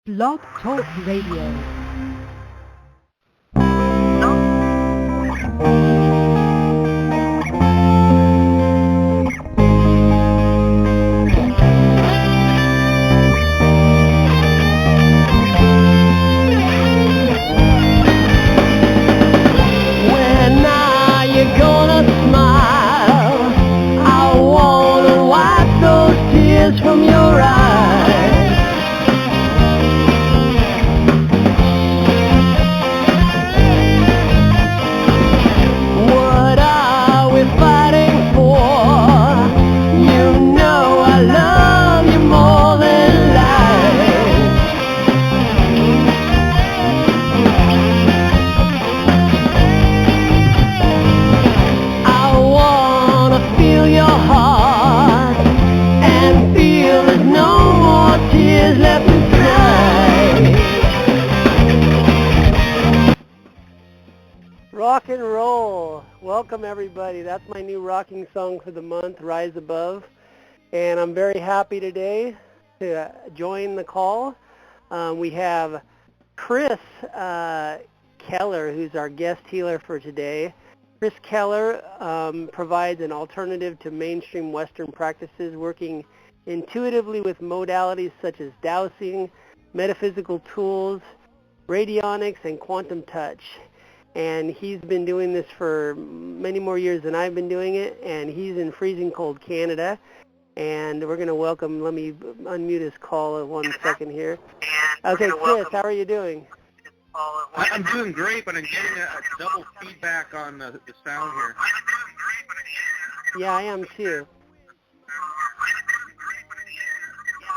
Blog Talk Radio. Rock and roll. Welcome everybody. That's my new rocking song for the month, Rise Above. And I'm very happy today to join the call. We have Chris Kehler, who's our guest healer for today. Chris Kehler provides an alternative to mainstream Western practices, working intuitively with modalities such as dowsing, metaphysical tools, radionics, and quantum touch. And he's been doing this for many more years than I've been doing it, and he's in freezing cold Canada. And we're going to welcome, let me unmute his call in 1 second here. Okay, Chris, how are you doing? I'm doing great, but I'm getting a double feedback on the sound here. Yeah, I am too.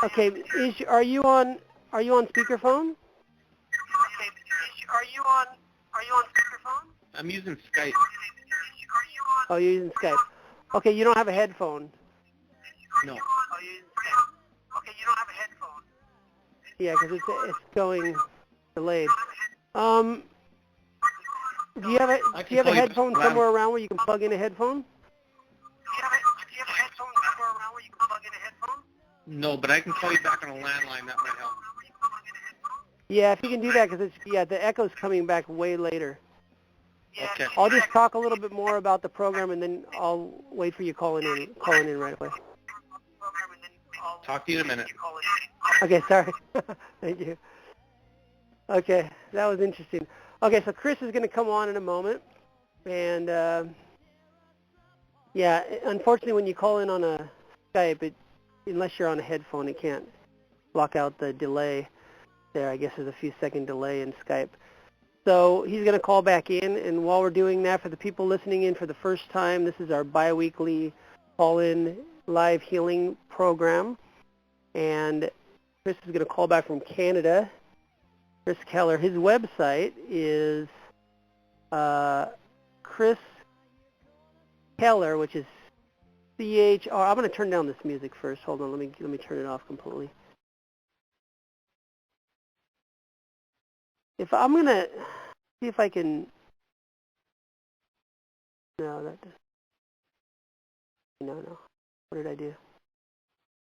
Okay, are you on speakerphone? Are you on speakerphone? I'm using Skype. Oh, you're using Skype. Okay, you don't have a headphone. No. Oh, you're using Skype. Okay, you don't have a headphone. Yeah, because it's going delayed. Do you have a headphone somewhere around where you can plug in a headphone? No, but I can call you back on a landline. That might help. Yeah, if you can do that, because the echo's coming back way later. Okay. I'll just talk a little bit more about the program, and then I'll wait for you calling in right away. Talk to you in a minute. Okay, sorry. Thank you. Okay, that was interesting. Okay, so Chris is going to come on in a moment, and yeah, unfortunately, when you call in on a Skype, unless you're on a headphone, it can't block out the delay. There, I guess there's a few second delay in Skype. So he's going to call back in, and while we're doing that, for the people listening in for the first time, this is our biweekly call-in live healing program. And Chris is going to call back from Canada. Chris Kehler. His website is Chris Kehler, which is C-H-R. I'm going to turn down this music first. Hold on, let me turn it off completely. If I'm going to see if I can, no. What did I do?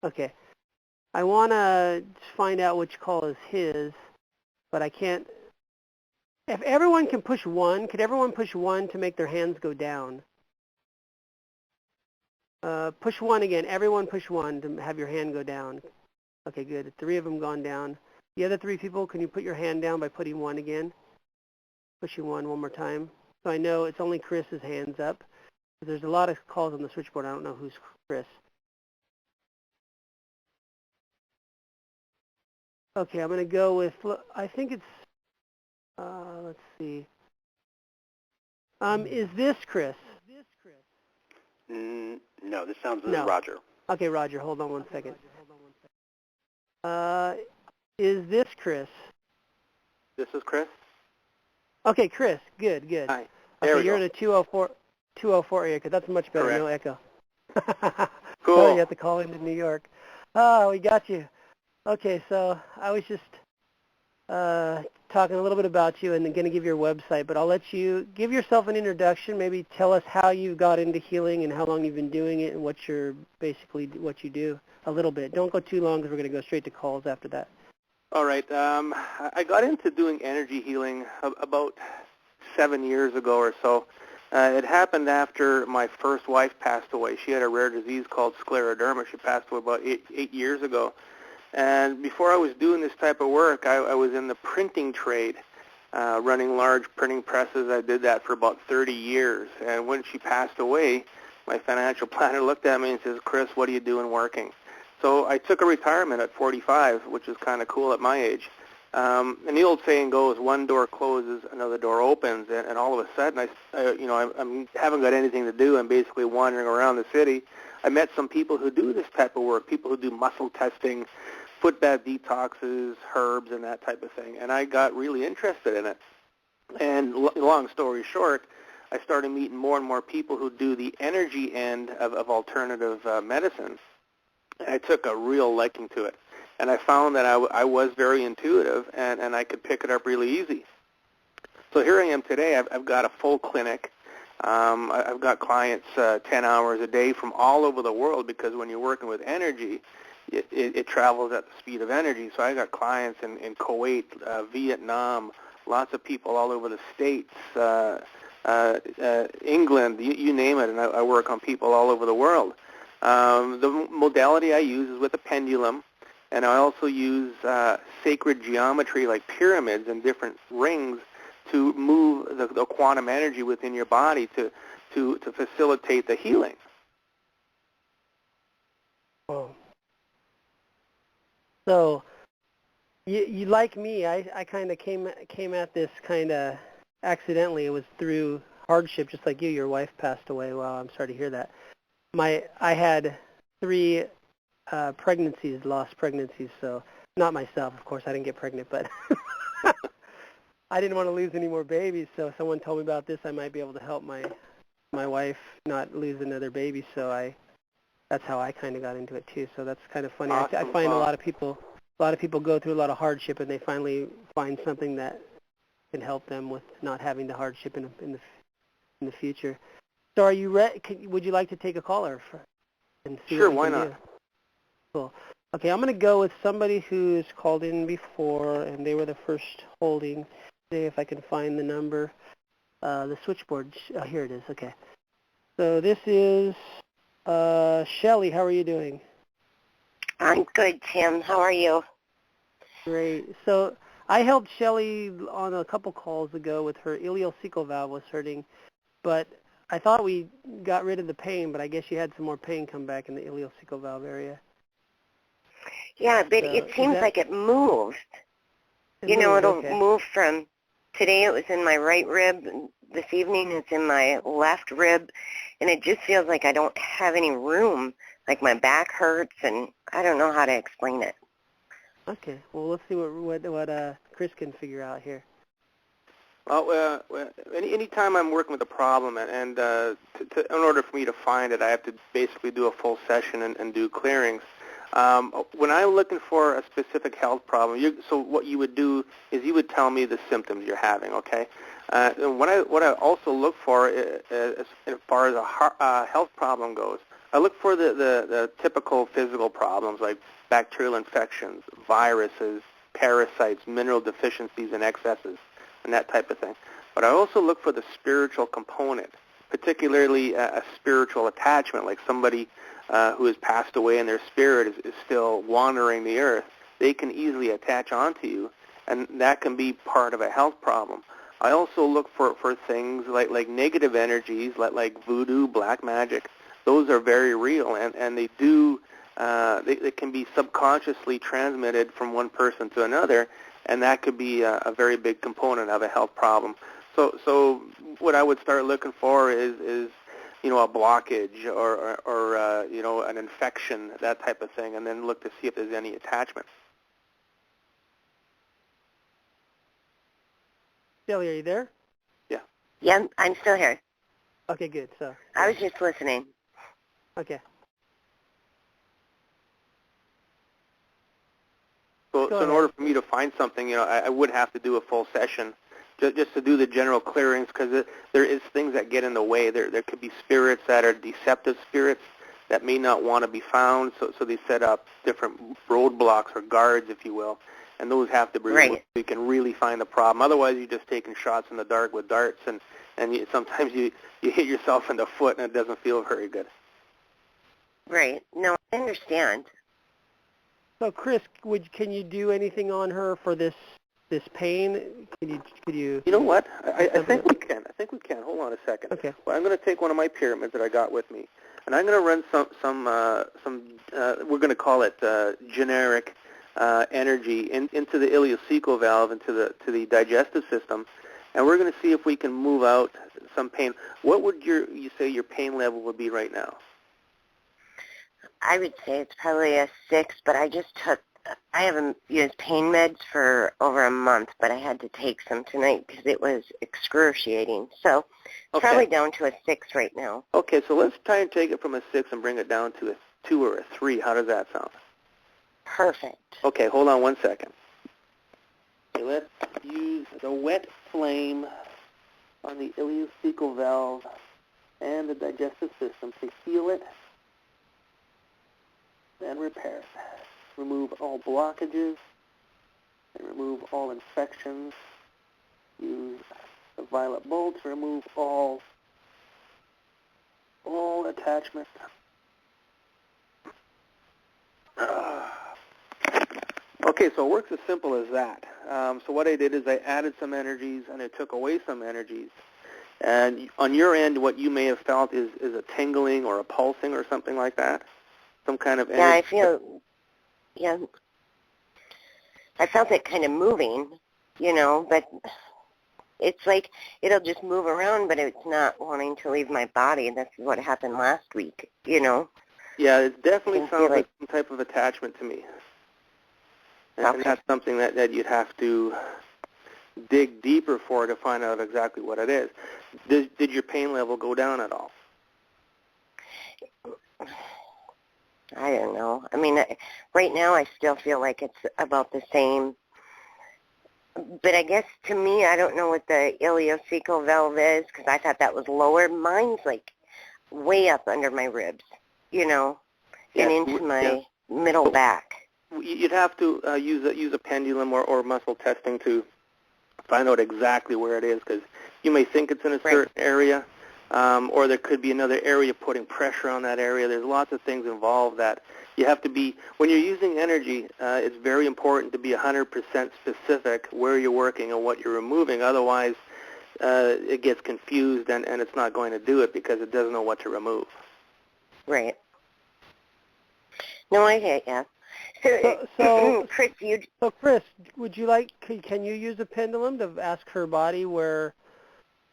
Okay. I want to find out which call is his, but I can't. If everyone can push 1, could everyone push 1 to make their hands go down? Push 1 again. Everyone push 1 to have your hand go down. Okay, good. 3 of them gone down. The other 3 people, can you put your hand down by putting 1 again? Pushing 1 more time. So I know it's only Chris's hands up. There's a lot of calls on the switchboard. I don't know who's Chris. Okay, I'm going to go with, I think it's, let's see. Is this Chris? No, this sounds like Roger. Okay, Roger, hold on 1 second. Is this Chris? This is Chris. Okay, Chris, good. Hi. Okay, you're in a 204 area, because that's much better, Correct. no echo. Cool. Sorry, you have to call into New York. Oh, we got you. Okay, so I was just talking a little bit about you and going to give your website, but I'll let you give yourself an introduction, maybe tell us how you got into healing and how long you've been doing it and what you do a little bit. Don't go too long because we're going to go straight to calls after that. All right. I got into doing energy healing about 7 years ago or so. It happened after my first wife passed away. She had a rare disease called scleroderma. She passed away about eight years ago. And before I was doing this type of work, I was in the printing trade, running large printing presses. I did that for about 30 years. And when she passed away, my financial planner looked at me and says, "Chris, what are you doing working?" So I took a retirement at 45, which is kind of cool at my age. And the old saying goes, one door closes, another door opens, and all of a sudden, I haven't got anything to do. I'm basically wandering around the city. I met some people who do this type of work, people who do muscle testing, foot bath detoxes, herbs, and that type of thing. And I got really interested in it. And long story short, I started meeting more and more people who do the energy end of alternative medicine. And I took a real liking to it. And I found that I was very intuitive, and I could pick it up really easy. So here I am today. I've got a full clinic. I've got clients 10 hours a day from all over the world, because when you're working with energy, it travels at the speed of energy. So I got clients in Kuwait, Vietnam, lots of people all over the States, England, you name it, and I work on people all over the world. The modality I use is with a pendulum, and I also use sacred geometry like pyramids and different rings to move the quantum energy within your body to facilitate the healing. Oh. So, you like me, I kind of came at this kind of accidentally. It was through hardship, just like you. Your wife passed away. Well, I'm sorry to hear that. I had 3 lost pregnancies, so not myself, of course, I didn't get pregnant, but I didn't want to lose any more babies, so someone told me about this. I might be able to help my wife not lose another baby, so that's how I kind of got into it too. So that's kind of funny. Awesome. I find a lot of people go through a lot of hardship, and they finally find something that can help them with not having the hardship in the future. So are you ready? Would you like to take a caller and see Sure, what we why can not? do? Cool. Okay, I'm going to go with somebody who's called in before, and they were the first holding. See if I can find the number. The switchboard. Oh, here it is. Okay. So this is Shelly. How are you doing? I'm good, Tim. How are you? Great. So I helped Shelly on a couple calls ago with her ileocecal valve was hurting, but I thought we got rid of the pain, but I guess you had some more pain come back in the ileocecal valve area. Yeah, but So it seems like it moved. It'll move from, today it was in my right rib, and this evening it's in my left rib, and it just feels like I don't have any room. Like my back hurts, and I don't know how to explain it. Okay. Well, let's see what Chris can figure out here. Well, any time I'm working with a problem, and in order for me to find it, I have to basically do a full session and do clearings. When I'm looking for a specific health problem, so what you would do is you would tell me the symptoms you're having, okay? And what I also look for, as far as a health problem goes, I look for the typical physical problems like bacterial infections, viruses, parasites, mineral deficiencies and excesses, and that type of thing. But I also look for the spiritual component, particularly a spiritual attachment, like somebody who has passed away and their spirit is still wandering the earth. They can easily attach onto you, and that can be part of a health problem. I also look for things like negative energies, like voodoo, black magic. Those are very real, and they do they can be subconsciously transmitted from one person to another, and that could be a very big component of a health problem. So what I would start looking for is a blockage or an infection, that type of thing, and then look to see if there's any attachment. Shelly, are you there? Yeah. Yeah, I'm still here. Okay, good. So I was just listening. okay. So in order for me to find something, I would have to do a full session just to do the general clearings, because there is things that get in the way. There could be spirits that are deceptive spirits that may not want to be found, so they set up different roadblocks or guards, if you will. and those have to be removed so you can really find the problem. Otherwise, you're just taking shots in the dark with darts, and sometimes you hit yourself in the foot, and it doesn't feel very good. Right. No, I understand. So, Chris, can you do anything on her for this pain? Could you? You know what? I think we can. I think we can. Hold on a second. Okay. Well, I'm going to take one of my pyramids that I got with me, and I'm going to run some we're going to call it generic energy into the ileocecal valve, into the digestive system, and we're going to see if we can move out some pain. What would you say your pain level would be right now? I would say it's probably a 6, but I haven't used pain meds for over a month, but I had to take some tonight because it was excruciating. So it's probably down to a 6 right now. Okay, so let's try and take it from a 6 and bring it down to a 2 or a 3. How does that sound? Perfect. Okay, hold on one second. Okay, let's use the wet flame on the ileocecal valve and the digestive system to heal it and repair it. Remove all blockages and remove all infections. Use the violet bolt to remove all attachments. Okay, so it works as simple as that. So what I did is I added some energies and I took away some energies. And on your end, what you may have felt is a tingling or a pulsing or something like that? Some kind of energy? Yeah, I felt it kind of moving, but it's like it'll just move around, but it's not wanting to leave my body. That's what happened last week, Yeah, it definitely sounds like some type of attachment to me. And that's something that you'd have to dig deeper for to find out exactly what it is. Did your pain level go down at all? I don't know. I mean, right now I still feel like it's about the same. But I guess to me, I don't know what the ileocecal valve is because I thought that was lower. Mine's like way up under my ribs, and into my middle back. You'd have to use a pendulum or muscle testing to find out exactly where it is because you may think it's in a certain area. Or there could be another area putting pressure on that area. There's lots of things involved that you have to be, when you're using energy, it's very important to be 100% specific where you're working and what you're removing. Otherwise, it gets confused and it's not going to do it because it doesn't know what to remove. Right. No, I get you. So Chris, would you can you use a pendulum to ask her body where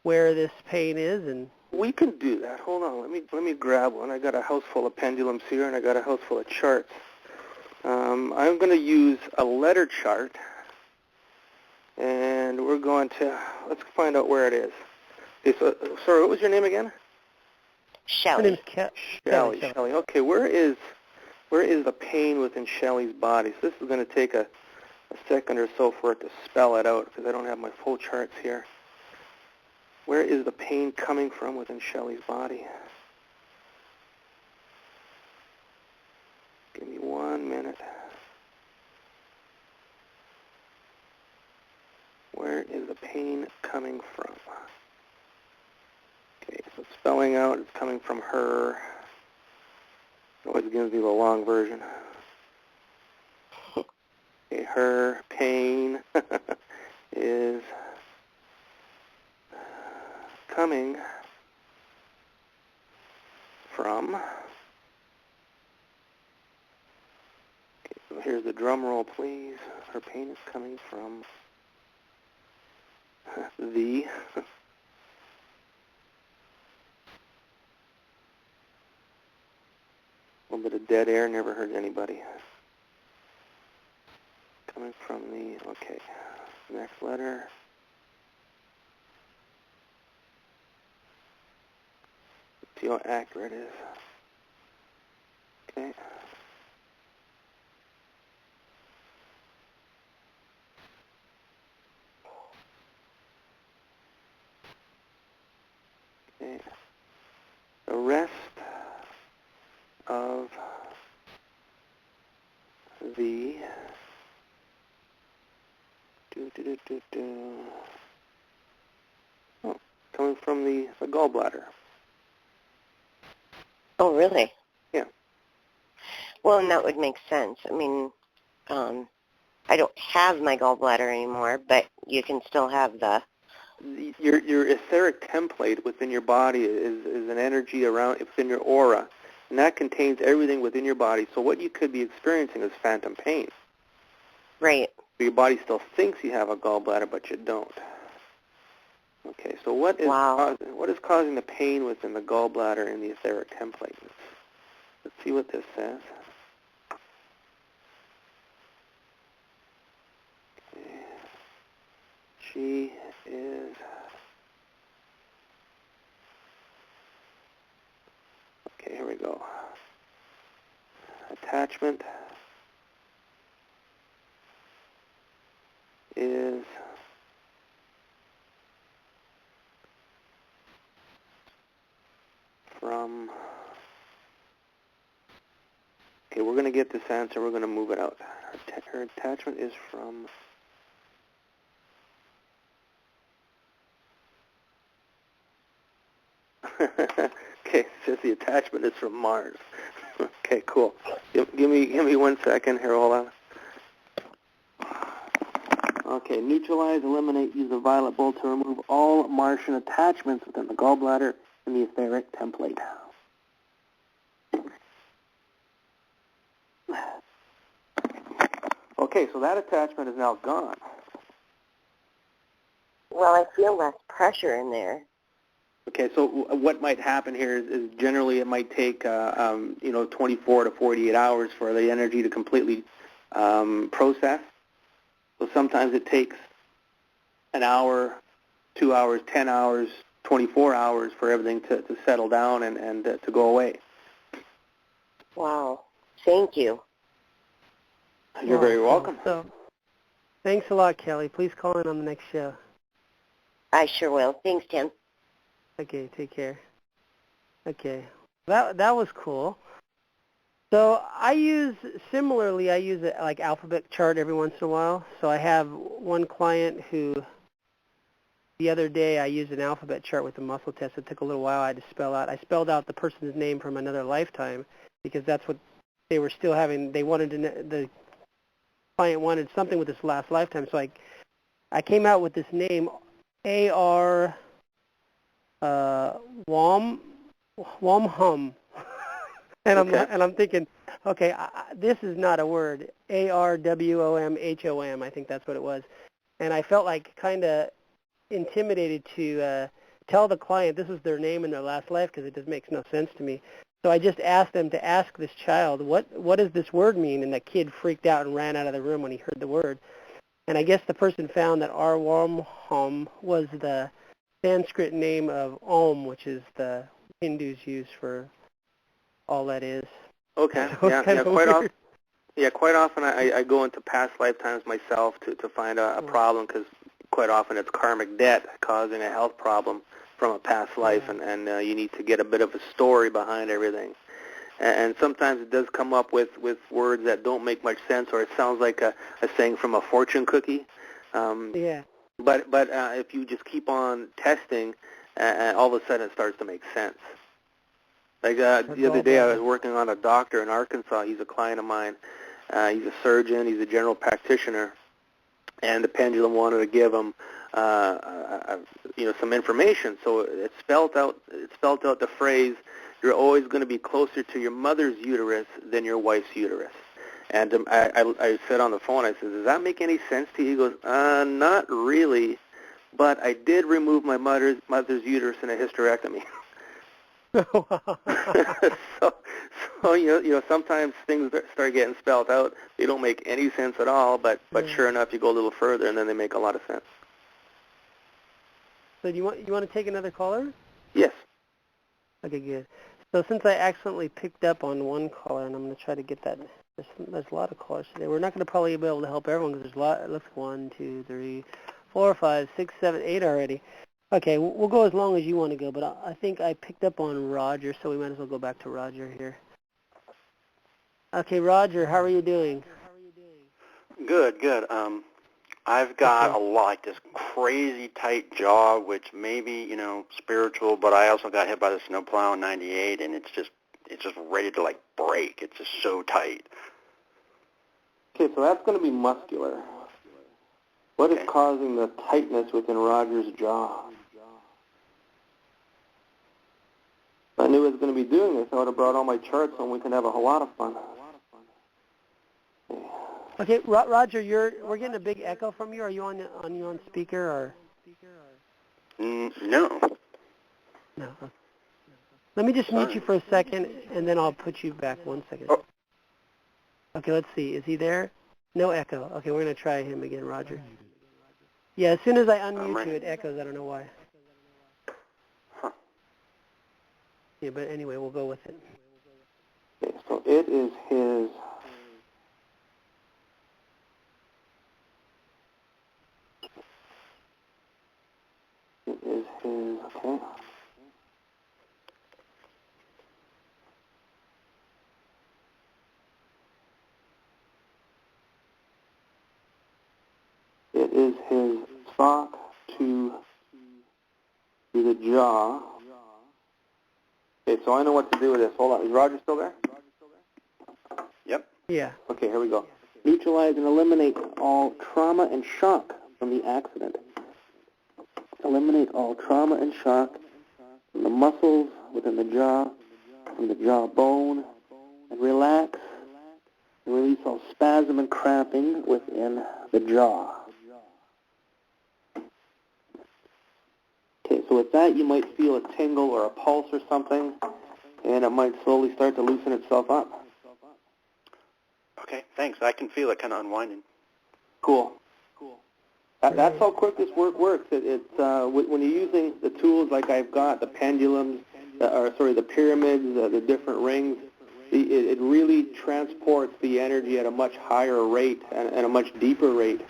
this pain is? And we can do that. Hold on, let me grab one. I got a house full of pendulums here, and I got a house full of charts. I'm going to use a letter chart, and we're going to let's find out where it is. Okay, so, sorry, what was your name again? Shelley. My name's Shelley. Okay, where is the pain within Shelley's body? So this is going to take a second or so for it to spell it out because I don't have my full charts here. Where is the pain coming from within Shelley's body? Give me 1 minute. Where is the pain coming from? Okay, so spelling out, it's coming from her. It always gives me the long version. Okay, her pain is coming from, okay, so here's the drum roll, please. Her pain is coming from the, a little bit of dead air, never hurt anybody. Coming from the, okay, next letter. See how accurate it is. Okay. Okay. The rest of the Oh, coming from the gallbladder. Oh, really? Yeah. Well, and that would make sense. I mean, I don't have my gallbladder anymore, but you can still have the... Your etheric template within your body is an energy around, it's in your aura, and that contains everything within your body. So what you could be experiencing is phantom pain. Right. Your body still thinks you have a gallbladder, but you don't. Okay, so what is causing the pain within the gallbladder in the etheric template? Let's see what this says. Okay. She is... Okay, here we go. Attachment is from... Okay, we're going to get this answer. We're going to move it out. Her attachment is from... Okay, it says the attachment is from Mars. Okay, cool. Give me 1 second here. Hold on. Okay, neutralize, eliminate, use a violet bolt to remove all Martian attachments within the gallbladder and the etheric template. Okay, so that attachment is now gone. Well, I feel less pressure in there. Okay, so what might happen here is generally it might take 24 to 48 hours for the energy to completely process. So sometimes it takes an hour, 2 hours, 10 hours, 24 hours for everything to settle down and to go away. Wow. Thank you. You're very welcome. So, thanks a lot, Kelly. Please call in on the next show. I sure will. Thanks, Tim. Okay, take care. Okay, that was cool. So I use a like alphabet chart every once in a while. So I have one client who the other day I used an alphabet chart with a muscle test. It took a little while. I had to spell out. I spelled out the person's name from another lifetime because that's what they were still having. They wanted to the client wanted something with this last lifetime. So I came out with this name, A.R. Womhum. And I'm thinking, okay, this is not a word. ARWOMHOM, I think that's what it was. And I felt like kind of intimidated to tell the client this is their name in their last life because it just makes no sense to me. So I just asked them to ask this child, what does this word mean? And the kid freaked out and ran out of the room when he heard the word. And I guess the person found that Arwamhum was the Sanskrit name of Om, which is the Hindus use for all that is. Okay. So Quite often I go into past lifetimes myself to find a problem because quite often it's karmic debt causing a health problem from a past life, and you need to get a bit of a story behind everything. And sometimes it does come up with words that don't make much sense, or it sounds like a saying from a fortune cookie. But if you just keep on testing, all of a sudden it starts to make sense. Like the other day I was working on a doctor in Arkansas. He's a client of mine. He's a surgeon. He's a general practitioner. And the pendulum wanted to give him some information. So it spelled out the phrase, "You're always going to be closer to your mother's uterus than your wife's uterus." And I said on the phone, I said, "Does that make any sense to you?" He goes, "Not really, but I did remove my mother's uterus in a hysterectomy." so sometimes things start getting spelled out. They don't make any sense at all, but sure enough, you go a little further, and then they make a lot of sense. So you want to take another caller? Yes. Okay, good. So since I accidentally picked up on one caller, and I'm going to try to get that. There's a lot of callers today. We're not going to probably be able to help everyone because there's a lot. It looks 1, 2, 3, 4, 5, 6, 7, 8 already. Okay, we'll go as long as you want to go, but I think I picked up on Roger, so we might as well go back to Roger here. Okay, Roger, how are you doing? Good. I've got a lot, like this crazy tight jaw, which may be, spiritual, but I also got hit by the snowplow in '98, and it's just ready to, like, break. It's just so tight. Okay, so that's going to be muscular. What is causing the tightness within Roger's jaw? If I knew I was going to be doing this, I would have brought all my charts and we could have a whole lot of fun. Okay, Roger, we're getting a big echo from you. Are you on speaker or? No. No. Let me just mute you for a second, and then I'll put you back. 1 second. Oh. Okay, let's see. Is he there? No echo. Okay, we're going to try him again, Roger. Yeah, as soon as I unmute you, it echoes. I don't know why. Huh. Yeah, but anyway, we'll go with it. Okay, so it is his... okay. It is his sock to the jaw. Okay, so I know what to do with this. Hold on. Is Roger still there? Yep. Yeah. Okay, here we go. Neutralize and eliminate all trauma and shock from the accident. Eliminate all trauma and shock from the muscles within the jaw, from the jawbone, and relax and release all spasm and cramping within the jaw. Okay, so with that, you might feel a tingle or a pulse or something, and it might slowly start to loosen itself up. Okay, thanks. I can feel it kind of unwinding. Cool. That's how quick this work works. It's when you're using the tools like I've got, the pendulums, the pyramids, the different rings, it really transports the energy at a much higher rate and a much deeper rate.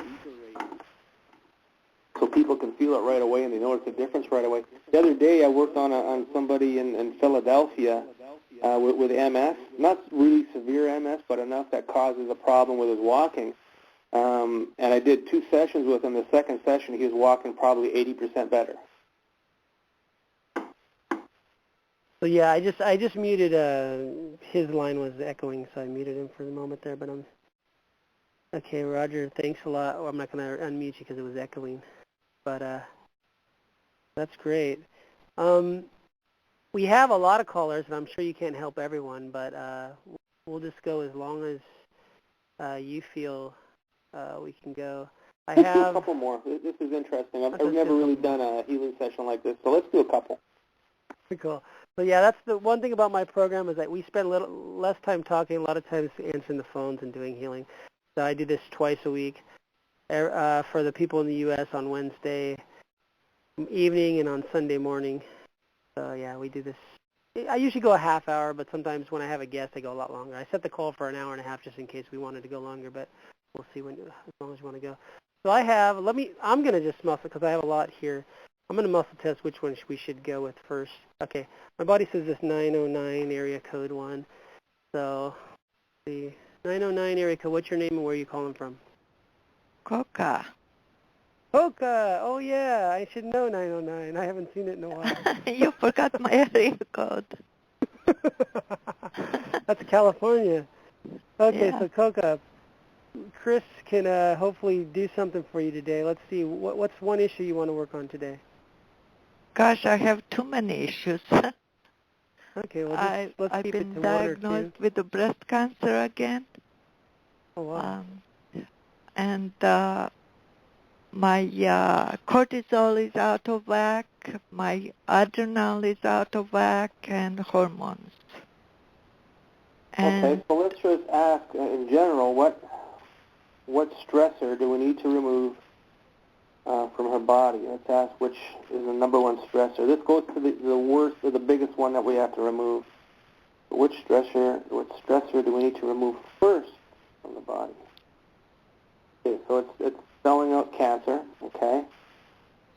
So people can feel it right away and they notice the difference right away. The other day I worked on somebody in Philadelphia with MS, not really severe MS, but enough that causes a problem with his walking. And I did 2 sessions with him. The second session, he was walking probably 80% better. So yeah, I just muted. His line was echoing, so I muted him for the moment there. But okay, Roger. Thanks a lot. I'm not going to unmute you because it was echoing. But that's great. We have a lot of callers, and I'm sure you can't help everyone. But we'll just go as long as you feel. We can go. Let's do a couple more. This is interesting. I've never really done a healing session like this, so let's do a couple. Cool. So yeah, that's the one thing about my program is that we spend a little less time talking, a lot of times answering the phones and doing healing. So I do this twice a week for the people in the U.S. on Wednesday evening and on Sunday morning. So yeah, we do this. I usually go a half hour, but sometimes when I have a guest, I go a lot longer. I set the call for an hour and a half just in case we wanted to go longer, but we'll see as long as you want to go. So I'm going to just muscle because I have a lot here. I'm going to muscle test which one we should go with first. Okay, my body says this 909 area code one. So, the 909 area code, what's your name and where are you calling from? Coca. Coca! Oh yeah, I should know 909. I haven't seen it in a while. You forgot my area code. That's California. Okay, Yeah. so Coca, Chris can hopefully do something for you today. Let's see, what's one issue you want to work on today? Gosh, I have too many issues. Okay, well, let's I've keep it been to one or two. diagnosed with the breast cancer again. Oh, wow. And my cortisol is out of whack, my adrenal is out of whack, and hormones. And Okay, so let's just ask in general, what stressor do we need to remove from her body? Let's ask which is the number one stressor. This goes to the worst or the biggest one that we have to remove. Which stressor do we need to remove first from the body? Okay, so it's spelling out cancer, okay?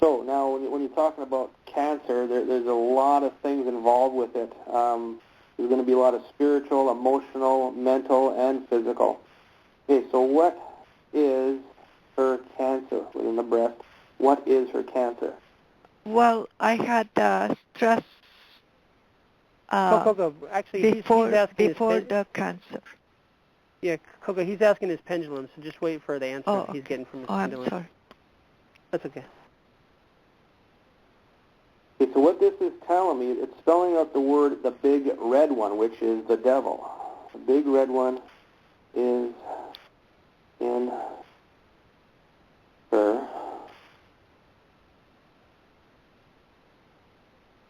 So now when you're talking about cancer, there's a lot of things involved with it. There's going to be a lot of spiritual, emotional, mental, and physical. Okay, so what is her cancer within the breast? What is her cancer? Well, I had stress Coco, actually, before he's asking the cancer. Yeah, Coco, he's asking his pendulum, so just wait for the answer Okay. he's getting from his I'm pendulum. sorry. That's okay. Okay, so what this is telling me, it's spelling out the word, the big red one, which is the devil. The big red one is in her,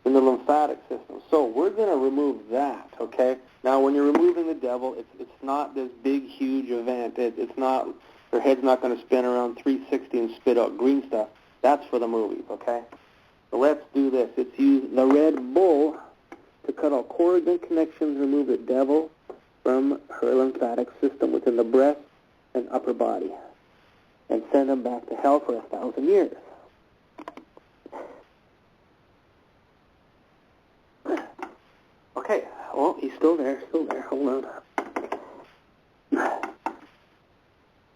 in the lymphatic system. So we're going to remove that, okay? Now, when you're removing the devil, it's not this big, huge event. It's not, her head's not going to spin around 360 and spit out green stuff. That's for the movies, okay? So let's do this. It's use the Red Bull to cut all corrigan connections, remove the devil from her lymphatic system within the breast and upper body, and send them back to hell for 1,000 years. Okay, well, he's still there. Hold on.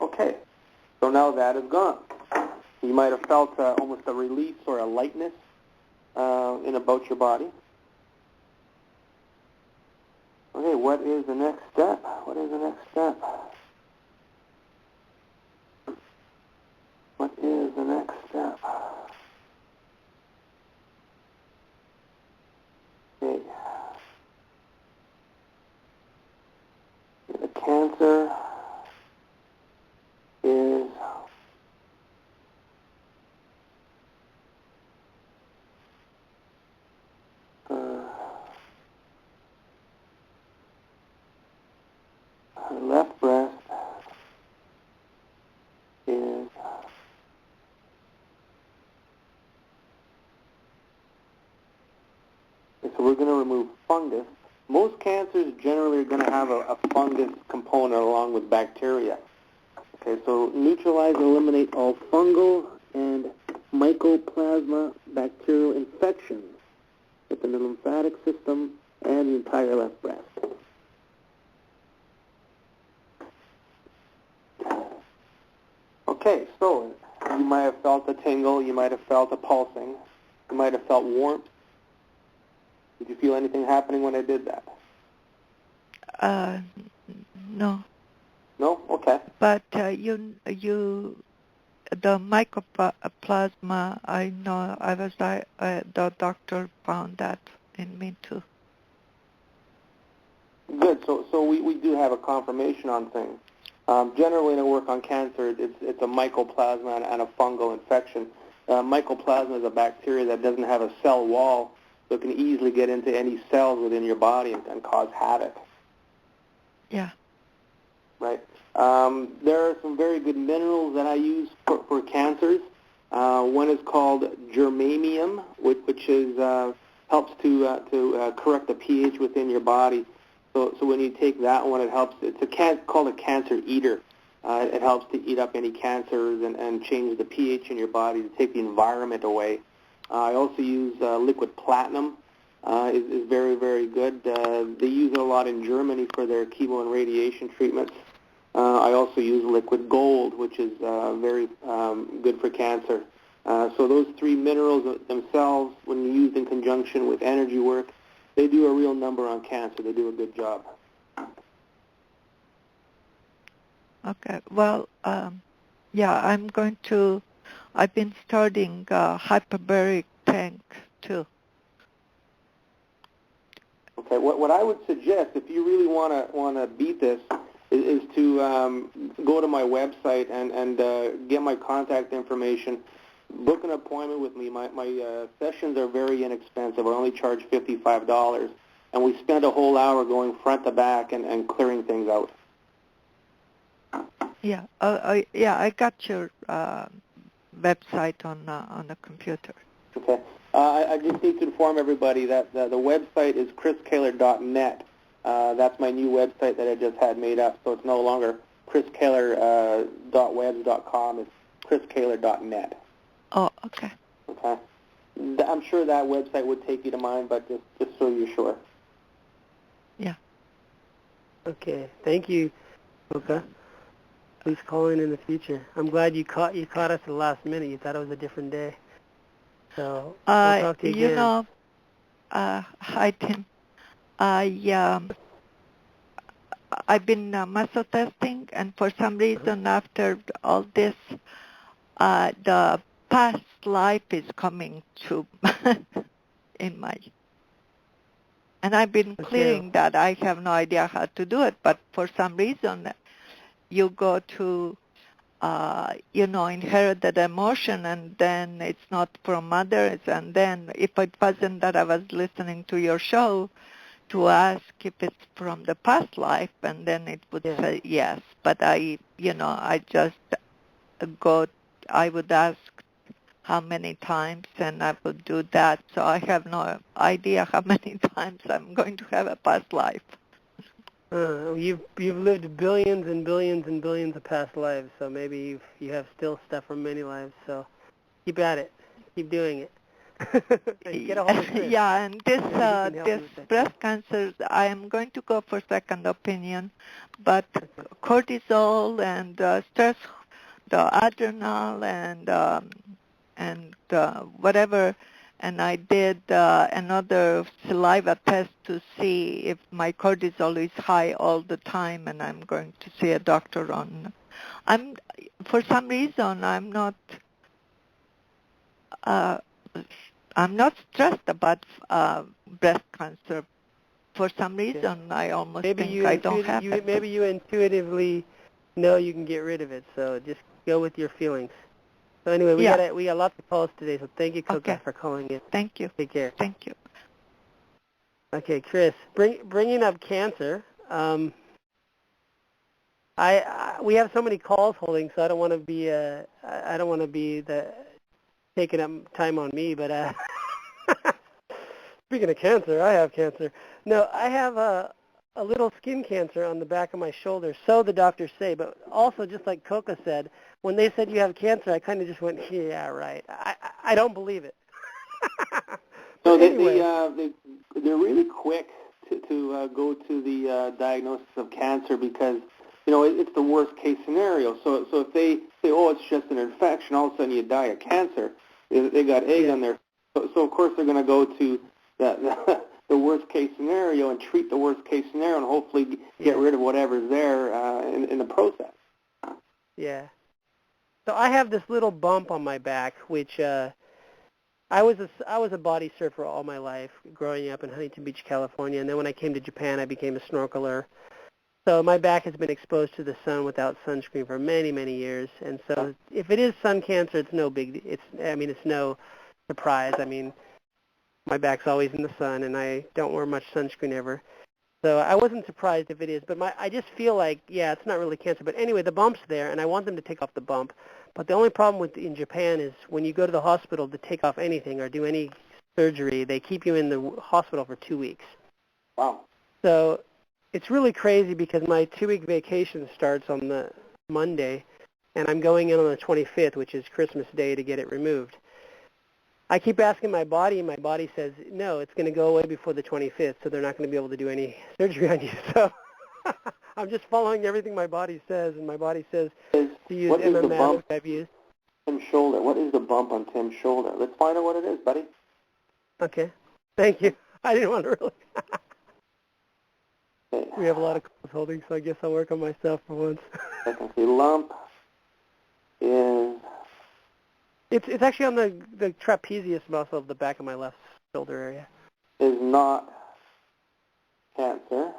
Okay, so now that is gone. You might have felt almost a release or a lightness in about your body. Okay, what is the next step? What is the next step? What is the next step? Okay. The cancer is her left breast is so we're going to remove fungus. Most cancers generally are going to have a fungus component along with bacteria. Okay, so neutralize and eliminate all fungal and mycoplasma bacterial infections within the lymphatic system and the entire left breast. Okay, so you might have felt a tingle, you might have felt a pulsing, you might have felt warmth. Did you feel anything happening when I did that? No. No? Okay. But the mycoplasma, I know, the doctor found that in me too. Good. So we do have a confirmation on things. Generally, in a work on cancer, it's a mycoplasma and a fungal infection. Mycoplasma is a bacteria that doesn't have a cell wall, so it can easily get into any cells within your body and cause havoc. Yeah. Right. There are some very good minerals that I use for cancers. One is called germanium, which is helps to correct the pH within your body. So when you take that one, it helps. It's called a cancer eater. It helps to eat up any cancers and change the pH in your body to take the environment away. I also use liquid platinum. Is very, very good. They use it a lot in Germany for their chemo and radiation treatments. I also use liquid gold, which is very good for cancer. So those three minerals themselves, when used in conjunction with energy work, they do a real number on cancer. They do a good job. Okay. Well, yeah, I've been starting hyperbaric tank too. Okay. What I would suggest, if you really want to beat this, is to go to my website and get my contact information. Book an appointment with me. My sessions are very inexpensive. I only charge $55, and we spend a whole hour going front to back and clearing things out. Yeah, I got your website on the computer. Okay. I just need to inform everybody that the website is chriskehler.net. That's my new website that I just had made up, so it's no longer chriskehler.webs.com. It's chriskehler.net. Oh, okay. Okay. I'm sure that website would take you to mine, but just so you're sure. Yeah. Okay. Thank you, Luca. Please call in the future. I'm glad you caught us at the last minute. You thought it was a different day. So we'll talk to you again. Hi, Tim. I've been muscle testing, and for some reason, after all this, the past life is coming to in my. And I've been clearing that. I have no idea how to do it, but for some reason, you go to, inherited emotion, and then it's not from mothers, and then if it wasn't that I was listening to your show, to ask if it's from the past life, and then it would say yes. But I would ask how many times, and I would do that. So I have no idea how many times I'm going to have a past life. You've lived billions and billions and billions of past lives, so maybe you have still stuff from many lives. So keep at it, keep doing it. Get a hold of Chris. Yeah, and this breast cancer, I am going to go for second opinion, but cortisol and stress, the adrenal and whatever, and I did another saliva test to see if my cortisol is high all the time, and I'm going to see a doctor on. For some reason, I'm not stressed about breast cancer. For some reason, I almost think I don't have it. Maybe you intuitively know you can get rid of it, so just go with your feelings. So anyway, we got lots of calls today, so thank you, Coca, for calling in. Thank you. Take care. Thank you. Okay, Chris, bringing up cancer. We have so many calls holding, so I don't want to be taking up time on me. But speaking of cancer, I have cancer. No, I have a little skin cancer on the back of my shoulder, so the doctors say. But also, just like Coca said, when they said you have cancer, I kind of just went, yeah, right. I don't believe it. So anyway. they're really quick to go to the diagnosis of cancer because, it's the worst case scenario. So if they say, oh, it's just an infection, all of a sudden you die of cancer, they got egg on there. So of course they're going to go to the worst case scenario and treat the worst case scenario and hopefully get rid of whatever's there in the process. Yeah. So I have this little bump on my back, which I was a body surfer all my life, growing up in Huntington Beach, California, and then when I came to Japan, I became a snorkeler. So my back has been exposed to the sun without sunscreen for many, many years, and so if it is sun cancer, it's no surprise. I mean, my back's always in the sun, and I don't wear much sunscreen ever. So I wasn't surprised if it is, but I just feel like, it's not really cancer. But anyway, the bump's there, and I want them to take off the bump. But the only problem in Japan is when you go to the hospital to take off anything or do any surgery, they keep you in the hospital for 2 weeks. Wow. So it's really crazy because my 2-week vacation starts on the Monday, and I'm going in on the 25th, which is Christmas Day, to get it removed. I keep asking my body, and my body says, no, it's going to go away before the 25th, so they're not going to be able to do any surgery on you. So I'm just following everything my body says, and my body says to use MMS, which I've used. Tim's shoulder. What is the bump on Tim's shoulder? Let's find out what it is, buddy. Okay. Thank you. I didn't want to really. We have a lot of calls holding, so I guess I'll work on myself for once. I can see lump is... It's actually on the trapezius muscle of the back of my left shoulder area. Is not cancer.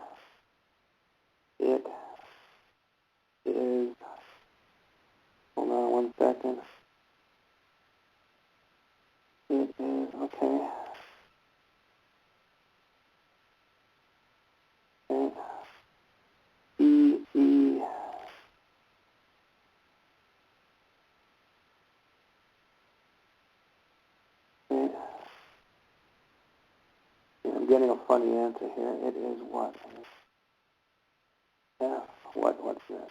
It is... Hold on 1 second. It is... Okay. I'm getting a funny answer here. It is what? Yeah, what's this?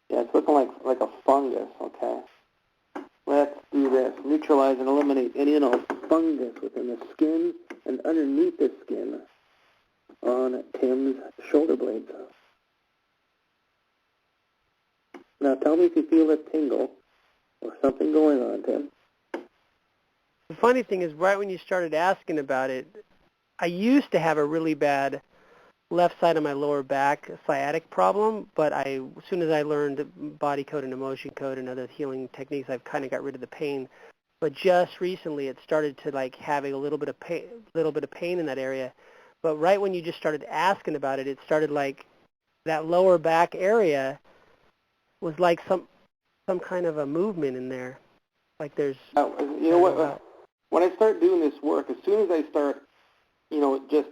Yeah, it's looking like a fungus, okay? Let's do this. Neutralize and eliminate any fungus within the skin and underneath the skin. on Tim's shoulder blades. Now tell me if you feel a tingle or something going on, Tim. The funny thing is, right when you started asking about it, I used to have a really bad left side of my lower back sciatic problem, but as soon as I learned body code and emotion code and other healing techniques, I've kind of got rid of the pain. But just recently, it started to like having a little bit of pain in that area. But right when you just started asking about it, it started like that lower back area was like some kind of a movement in there. Like there's. You know what? When I start doing this work, as soon as I start, just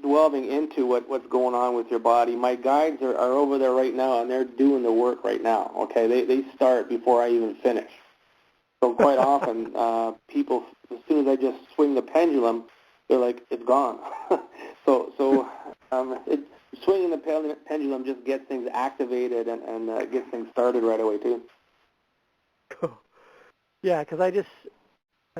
delving into what's going on with your body, my guides are over there right now, and they're doing the work right now. Okay, they start before I even finish. So quite often, people, as soon as I just swing the pendulum, they're like, it's gone. Swinging the pendulum just gets things activated and gets things started right away too. Cool. Yeah, because I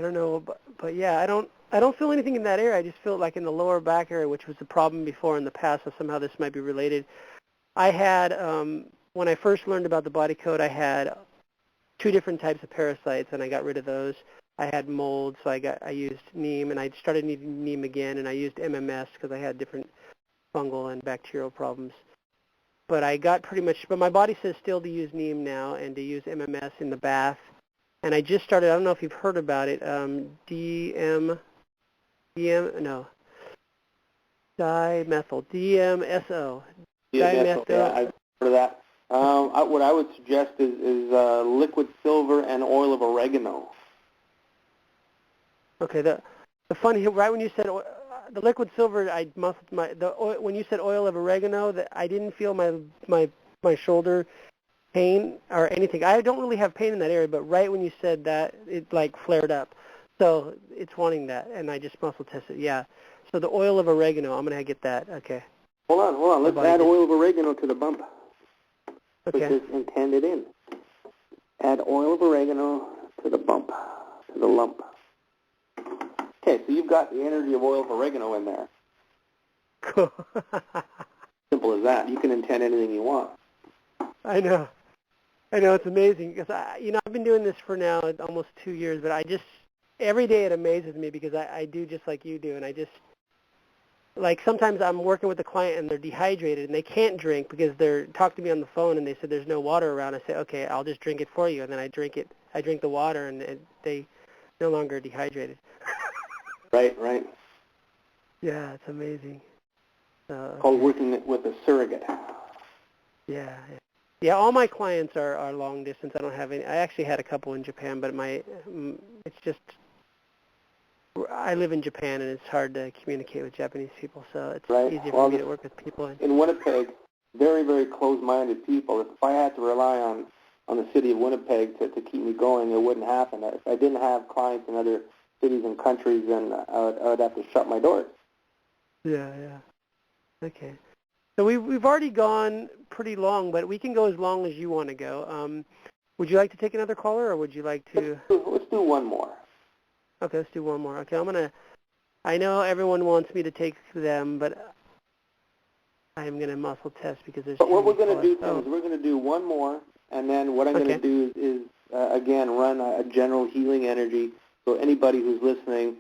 don't know, but yeah, I don't feel anything in that area. I just feel like in the lower back area, which was the problem before in the past, so somehow this might be related. I had, when I first learned about the body code, I had 2 different types of parasites, and I got rid of those. I had mold, so I used neem, and I started needing neem again, and I used MMS because I had different fungal and bacterial problems. But I got pretty much, but my body says still to use neem now and to use MMS in the bath. And I just started, I don't know if you've heard about it, DMSO, dimethyl. Yeah, I've heard of that. What I would suggest is liquid silver and oil of oregano. Okay, the funny, right when you said the liquid silver, when you said oil of oregano, I didn't feel my shoulder pain or anything. I don't really have pain in that area, but right when you said that, it like flared up. So it's wanting that, and I just muscle tested. Yeah. So the oil of oregano, I'm gonna get that. Okay. Hold on. Let's add oil of oregano to the bump, okay, which is intended in. Add oil of oregano to the bump, to the lump. Okay, so you've got the energy of oil of oregano in there. Cool. Simple as that. You can intend anything you want. I know, it's amazing because I've been doing this for now almost 2 years, but every day it amazes me because I do just like you do, and I just, like sometimes I'm working with a client and they're dehydrated and they can't drink because they're talking to me on the phone and they said there's no water around. I say, okay, I'll just drink it for you, and then I drink the water, and they no longer dehydrated. Right. Yeah, it's amazing. Called working with a surrogate. Yeah, all my clients are long distance. I don't have any. I actually had a couple in Japan, but it's just, I live in Japan and it's hard to communicate with Japanese people, so it's easier for me to work with people. In Winnipeg, very, very close-minded people. If I had to rely on the city of Winnipeg to keep me going, it wouldn't happen. If I didn't have clients in other cities and countries, then I would have to shut my doors. Yeah. Okay. So we've already gone pretty long, but we can go as long as you want to go. Would you like to take another caller, or would you like to? Let's do one more. Okay, let's do one more. Okay, I know everyone wants me to take them, but I'm going to muscle test because there's. But what we're going to do, Tim, is we're going to do one more, and then what I'm going to do is again, run a general healing energy, so anybody who's listening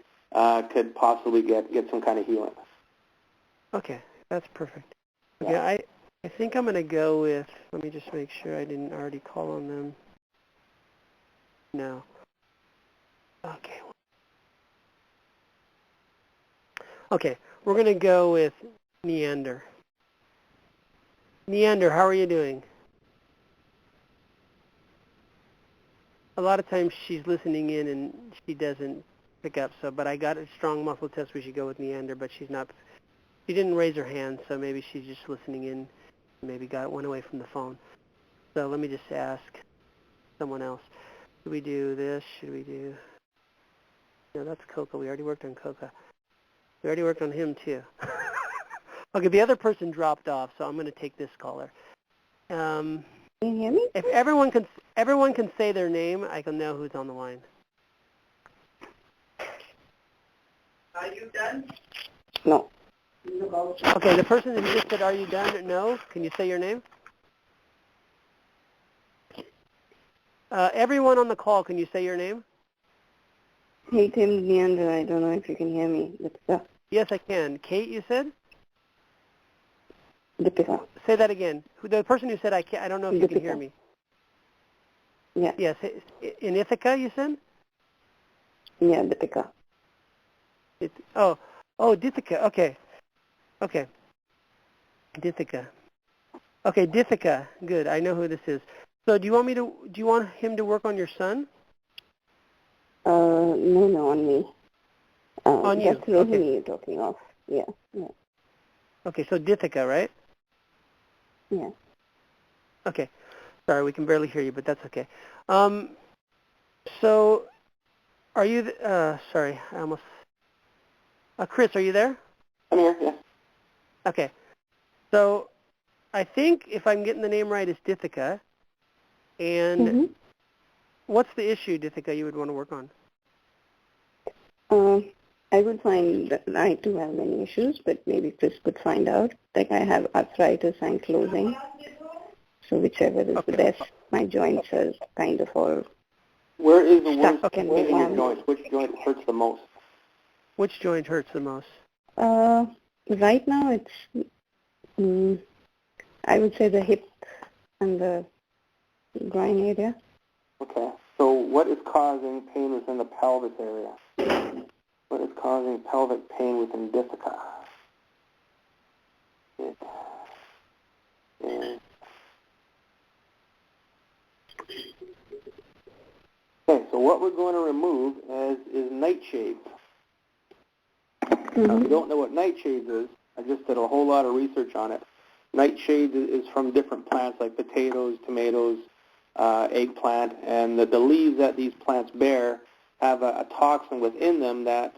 could possibly get some kind of healing. Okay, that's perfect. Okay, I think I'm going to go with, let me just make sure I didn't already call on them. No. Okay. Okay, we're going to go with Neander. Neander, how are you doing? A lot of times she's listening in and she doesn't pick up, but I got a strong muscle test. We should go with Neander, but she didn't raise her hand, so maybe she's just listening in. Maybe went away from the phone. So let me just ask someone else. Should we do this? Should we do... No, that's Coca. We already worked on Coca. We already worked on him, too. Okay, the other person dropped off, so I'm going to take this caller. Can you hear me? If everyone can say their name, I can know who's on the line. Are you done? No. Okay, the person who just said, "Are you done?" No. Can you say your name? Everyone on the call, can you say your name? Hey, Tim Janakos, I don't know if you can hear me. Yes, I can. Kate, you said? Deepika. Say that again. The person who said, I don't know if you can hear me. Yeah. Yes. In Ithaca, you said? Yeah, Deepika. Oh, Dithika. Okay. Dithika. Okay, Dithika. Good. I know who this is. So do you want him to work on your son? No, on me. On you. That's Rohini you're talking of. Yeah. Okay, so Dithika, right? Yeah. Okay. Sorry, we can barely hear you, but that's okay. So are you, sorry, I almost, Chris, are you there? I'm here, yeah. Okay. So I think if I'm getting the name right, it's Dithika. And what's the issue, Dithika, you would want to work on? I would find that I do have many issues, but maybe Chris could find out. Like I have arthritis and closing. So whichever is the best. My joints are kind of all Where is the worst stuck in in your joints? Which joint hurts the most? Which joint hurts the most? Right now it's, I would say the hip and the groin area. Okay. So what is causing pain within the pelvis area? What is causing pelvic pain within Dithika? Okay, so what we're going to remove is nightshades. Now, if you don't know what nightshades is, I just did a whole lot of research on it. Nightshades is from different plants like potatoes, tomatoes, eggplant, and the leaves that these plants bear have a toxin within them that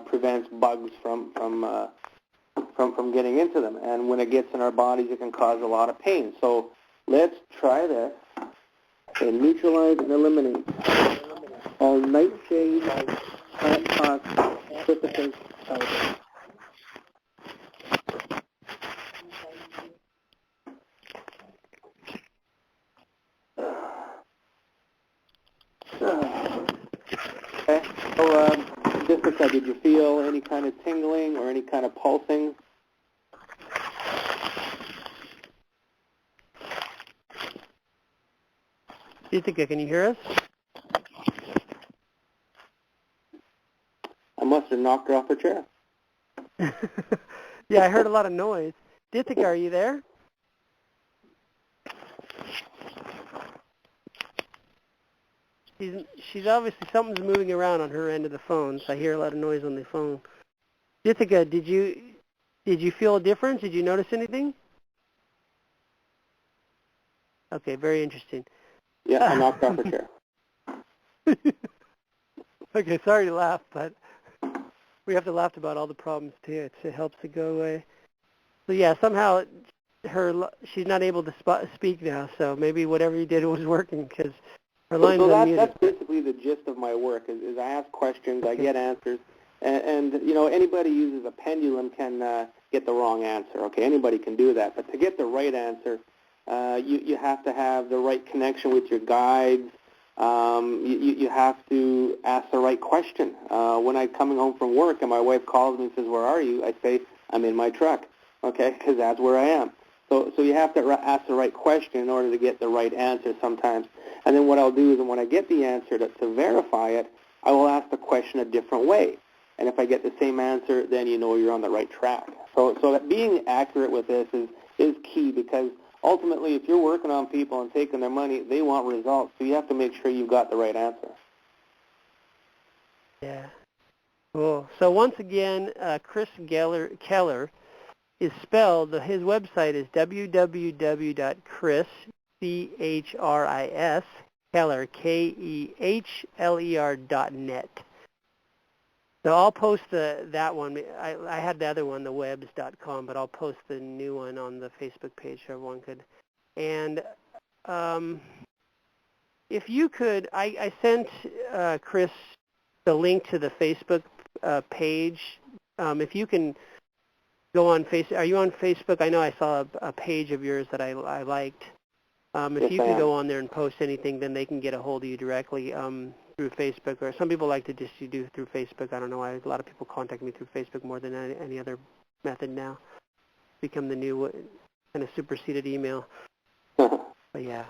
prevents bugs from getting into them. And when it gets in our bodies, it can cause a lot of pain. So let's try this and neutralize and eliminate all nightshades, plant toxins, precipitates, powder. Okay, so Jessica, did you feel any kind of tingling or any kind of pulsing? Dithika, can you hear us? I must have knocked her off her chair. Yeah, I heard a lot of noise. Dithika, are you there? She's obviously, something's moving around on her end of the phone, so I hear a lot of noise on the phone. Dithika, did you feel a difference? Did you notice anything? Okay, very interesting. Yeah, I knocked off her chair. Okay, sorry to laugh, but we have to laugh about all the problems too. It helps to go away. So yeah, somehow she's not able to speak now. So maybe whatever you did was working because her line's unmuted. That's basically the gist of my work. Is I ask questions, I get answers, and you know anybody who uses a pendulum can get the wrong answer. Okay, anybody can do that, but to get the right answer, you have to have the right connection with your guides. You have to ask the right question. When I'm coming home from work and my wife calls me and says, "Where are you?" I say, "I'm in my truck," okay, because that's where I am. So you have to ask the right question in order to get the right answer sometimes. And then what I'll do is when I get the answer to verify it, I will ask the question a different way. And if I get the same answer, then you know you're on the right track. So that being accurate with this is key because ultimately, if you're working on people and taking their money, they want results. So you have to make sure you've got the right answer. Yeah. Cool. So once again, Chris Kehler is spelled, his website is www.chris, C-H-R-I-S, Kehler, K-E-H-L-E-R.net. So I'll post that one. I had the other one, the webs.com, but I'll post the new one on the Facebook page so everyone could. And if you could, I sent Chris the link to the Facebook page. If you can go on Facebook. Are you on Facebook? I know I saw a page of yours that I liked. If Yes, you I can am. go on there and post anything, then they can get a hold of you directly through Facebook. Or some people like to just do through Facebook. I don't know why. A lot of people contact me through Facebook more than any other method now. It's become the new kind of superseded email. But yeah.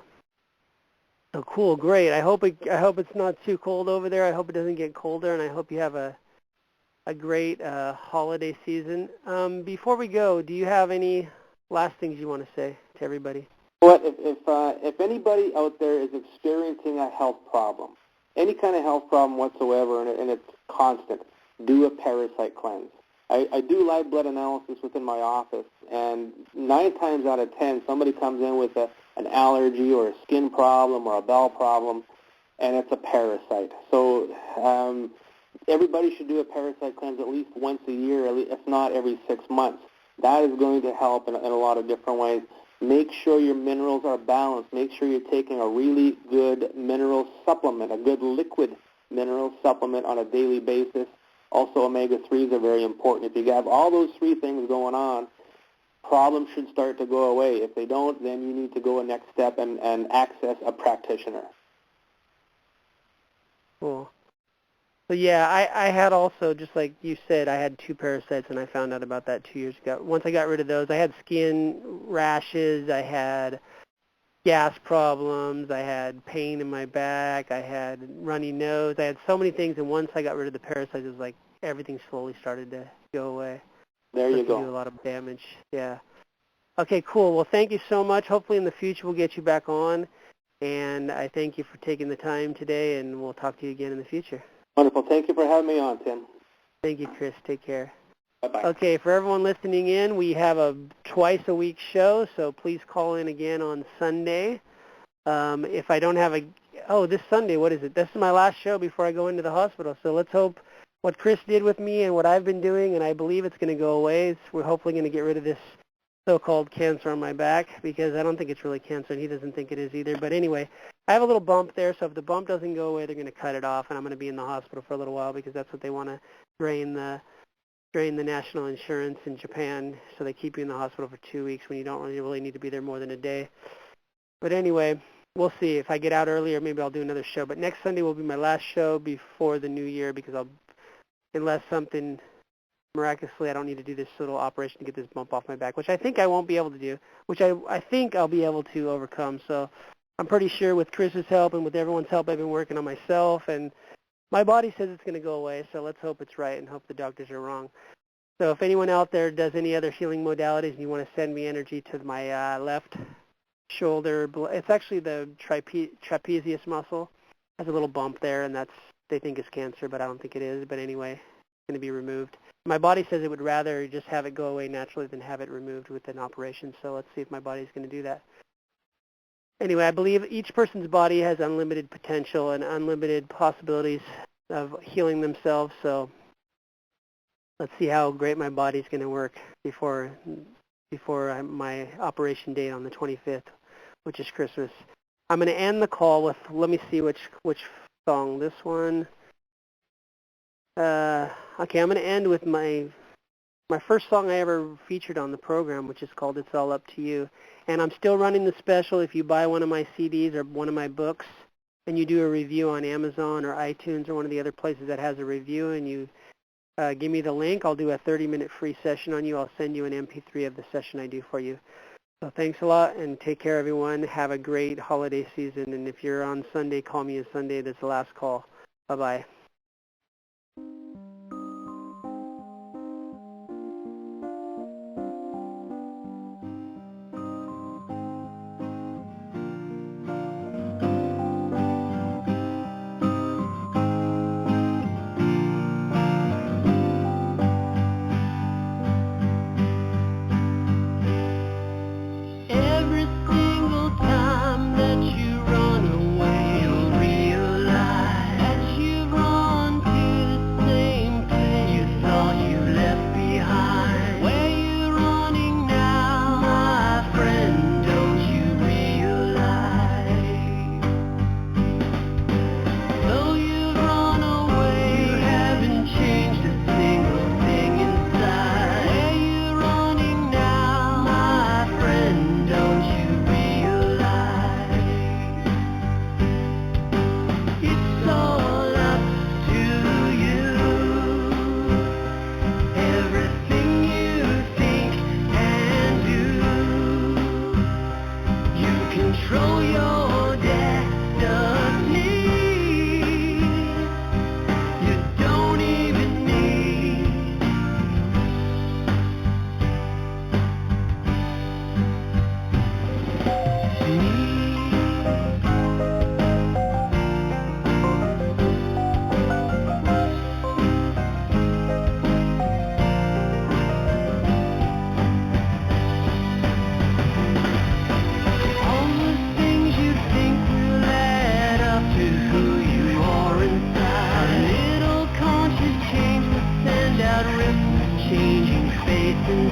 So cool, great. I hope it's not too cold over there. I hope it doesn't get colder, and I hope you have a great holiday season. Before we go, do you have any last things you want to say to everybody? Well, if anybody out there is experiencing a health problem, any kind of health problem whatsoever, and it's constant, do a parasite cleanse. I do live blood analysis within my office, and 9 times out of 10, somebody comes in with an allergy or a skin problem or a bowel problem, and it's a parasite. So everybody should do a parasite cleanse at least once a year, if not every 6 months. That is going to help in a lot of different ways. Make sure your minerals are balanced. Make sure you're taking a really good mineral supplement, a good liquid mineral supplement on a daily basis. Also, omega-3s are very important. If you have all those 3 things going on, problems should start to go away. If they don't, then you need to go a next step and access a practitioner. Cool. So yeah, I had also, just like you said, I had 2 parasites, and I found out about that 2 years ago. Once I got rid of those, I had skin rashes, I had gas problems, I had pain in my back, I had runny nose, I had so many things, and once I got rid of the parasites, it was like everything slowly started to go away. There you go. Do a lot of damage. Yeah. Okay, cool. Well, thank you so much. Hopefully in the future we'll get you back on, and I thank you for taking the time today, and we'll talk to you again in the future. Wonderful. Thank you for having me on, Tim. Thank you, Chris. Take care. Bye-bye. Okay, for everyone listening in, we have a twice-a-week show, so please call in again on Sunday. If I don't have this Sunday, what is it? This is my last show before I go into the hospital, so let's hope what Chris did with me and what I've been doing, and I believe it's going to go away. We're hopefully going to get rid of this so-called cancer on my back, because I don't think it's really cancer, and he doesn't think it is either. But anyway, I have a little bump there, so if the bump doesn't go away, they're going to cut it off, and I'm going to be in the hospital for a little while, because that's what they want to drain the national insurance in Japan, so they keep you in the hospital for 2 weeks when you don't really need to be there more than a day. But anyway, we'll see. If I get out earlier, maybe I'll do another show. But next Sunday will be my last show before the new year, because unless something miraculously, I don't need to do this little operation to get this bump off my back, which I think I won't be able to do, which I think I'll be able to overcome. So I'm pretty sure with Chris's help and with everyone's help, I've been working on myself, and my body says it's going to go away, so let's hope it's right and hope the doctors are wrong. So if anyone out there does any other healing modalities and you want to send me energy to my left shoulder, it's actually the trapezius muscle. It has a little bump there, and they think it's cancer, but I don't think it is. But anyway, it's going to be removed. My body says it would rather just have it go away naturally than have it removed with an operation, so let's see if my body's going to do that. Anyway, I believe each person's body has unlimited potential and unlimited possibilities of healing themselves, so let's see how great my body's going to work before my operation date on the 25th, which is Christmas. I'm going to end the call with, let me see which song. This one. Okay, I'm going to end with my first song I ever featured on the program, which is called It's All Up to You. And I'm still running the special. If you buy one of my CDs or one of my books and you do a review on Amazon or iTunes or one of the other places that has a review, and you give me the link, I'll do a 30-minute free session on you. I'll send you an MP3 of the session I do for you. So thanks a lot, and take care, everyone. Have a great holiday season. And if you're on Sunday, call me on Sunday. That's the last call. Bye-bye. That you've run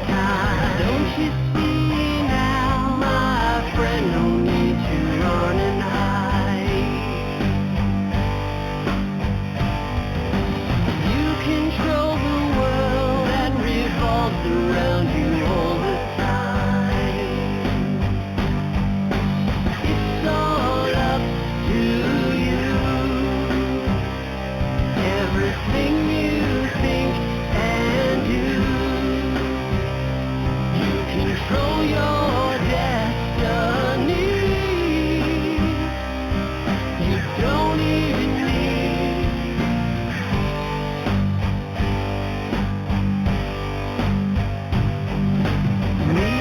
time. Don't you see now, my friend, no need to run and hide. You control the world that revolves around you all the time. It's all up to you. Everything you think and do, you control your destiny. You don't even need me.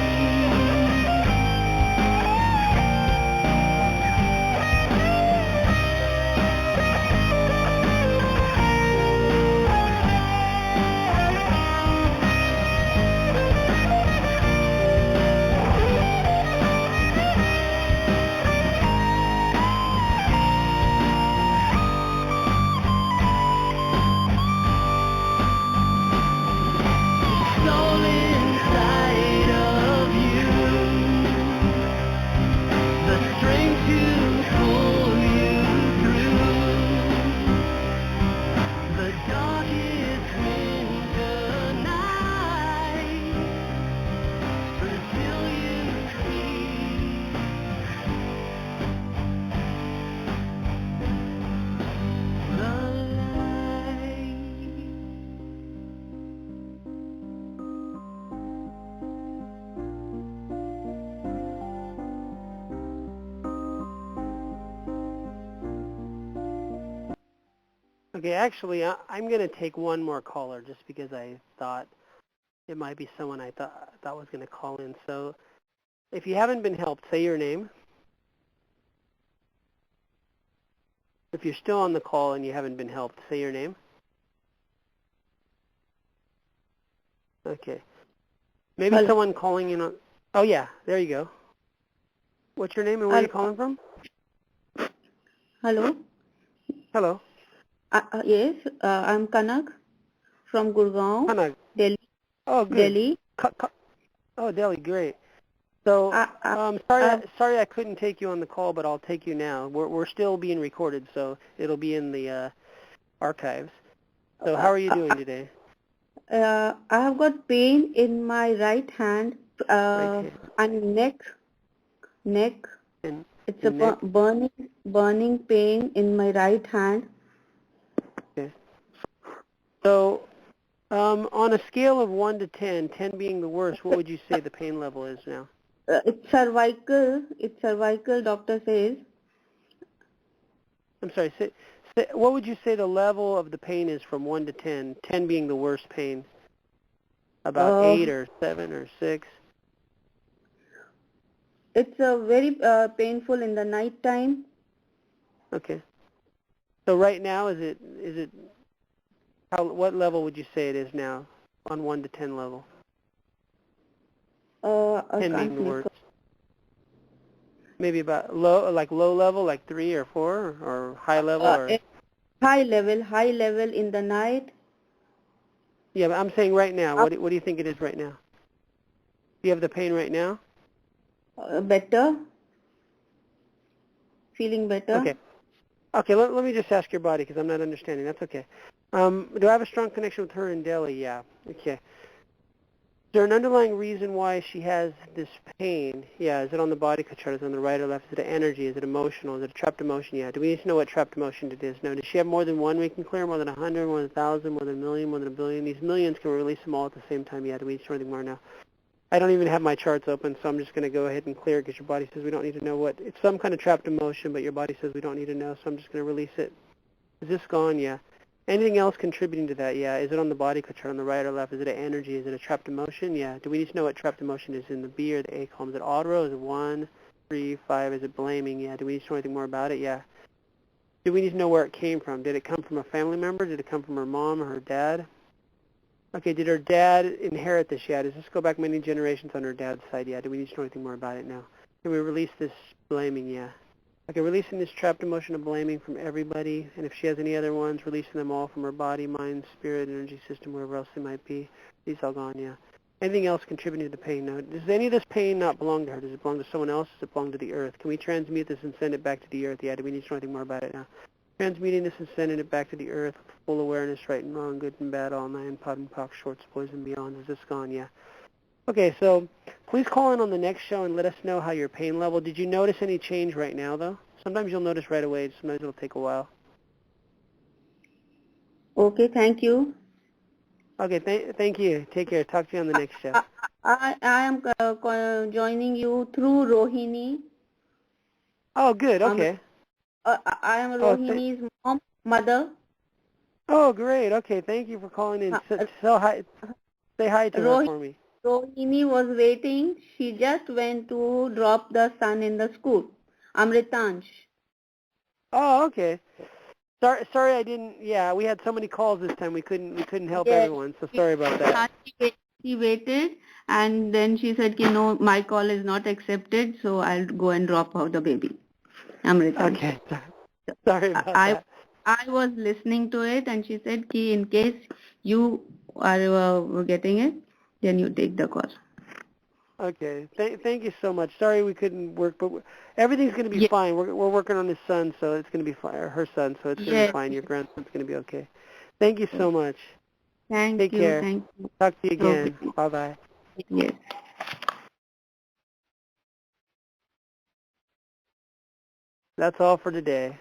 Soul inside of you, the strength to pull you through the darkest winter night until you see the light. Okay, actually, I'm going to take one more caller just because I thought it might be someone I thought was going to call in. So if you haven't been helped, say your name. If you're still on the call and you haven't been helped, say your name. Okay. Maybe Hello. someone calling in on... Oh, yeah, there you go. What's your name and where are you calling from? Hello. Hello. Yes, I'm Kanak from Gurgaon, Hanag. Delhi. Oh, good. Delhi. Oh, Delhi, great. So, sorry I couldn't take you on the call, but I'll take you now. We're still being recorded, so it'll be in the archives. So how are you doing today? I have got pain in my right hand Right hand. and neck. And It's a neck? burning pain in my right hand. Okay. So, on a scale of 1 to 10, 10 being the worst, what would you say the pain level is now? It's cervical. It's cervical, doctor says. I'm sorry, what would you say the level of the pain is from 1 to 10, 10 being the worst pain? About 8 or 7 or 6? It's very painful in the night time. Okay. So right now, is it what level would you say it is now on 1 to 10 level? 10 being the worst. Maybe about low level, like 3 or 4, or high level, or high level in the night. yeah. But I'm saying right now. What do you think it is right now? Do you have the pain right now? Better. Feeling better. Okay. Okay. Let me just ask your body because I'm not understanding. That's okay. Do I have a strong connection with her in Delhi? Yeah. Okay. Is there an underlying reason why she has this pain? Yeah, is it on the body chart? Is it on the right or left? Is it energy? Is it emotional? Is it a trapped emotion? Yeah. Do we need to know what trapped emotion it is? No. Does she have more than one we can clear? More than 100, more than 1,000, more than a million, more than a billion? These millions, can we release them all at the same time? Yeah. Do we need to know anything more now? I don't even have my charts open, so I'm just going to go ahead and clear it because your body says we don't need to know what. It's some kind of trapped emotion, but your body says we don't need to know, so I'm just going to release it. Is this gone? Yeah. Anything else contributing to that? Yeah. Is it on the body chart on the right or left? Is it an energy? Is it a trapped emotion? Yeah. Do we need to know what trapped emotion is in the B or the A column? Is it auto? Is it 1, 3, 5? Is it blaming? Yeah. Do we need to know anything more about it? Yeah. Do we need to know where it came from? Did it come from a family member? Did it come from her mom or her dad? Okay, did her dad inherit this? Yeah. Does this go back many generations on her dad's side? Yeah. Do we need to know anything more about it now? Can we release this blaming? Yeah. Okay, releasing this trapped emotion of blaming from everybody, and if she has any other ones, releasing them all from her body, mind, spirit, energy system, wherever else they might be. These all gone, yeah. Anything else contributing to the pain? Now, does any of this pain not belong to her? Does it belong to someone else? Does it belong to the earth? Can we transmute this and send it back to the earth? Yeah, do we need to know anything more about it now? Transmuting this and sending it back to the earth, full awareness, right and wrong, good and bad, all nine, pot and pox, shorts, poison, beyond. Is this gone? Yeah. Okay, so please call in on the next show and let us know how your pain level. Did you notice any change right now, though? Sometimes you'll notice right away. Sometimes it'll take a while. Okay, thank you. Okay, thank you. Take care. Talk to you on the next show. I am joining you through Rohini. Oh, good. Okay. I am Rohini's mother. Oh, great. Okay, thank you for calling in. Say hi to her for me. Rohini was waiting. She just went to drop the son in the school. Amritansh. Oh, okay. Sorry, I didn't. Yeah, we had so many calls this time. We couldn't help everyone. So sorry about that. She waited, and then she said, "No, my call is not accepted, so I'll go and drop out the baby." Amritansh. Okay. Sorry about that. I was listening to it, and she said, in case you are getting it, then you take the call. Okay. Thank you so much. Sorry we couldn't work, but everything's going to be fine. We're working on his son, so it's going to be fine. Or her son, so it's going to be fine. Your grandson's going to be okay. Thank you so much. Take care. Thank you. Talk to you again. Bye-bye. Yes. That's all for today.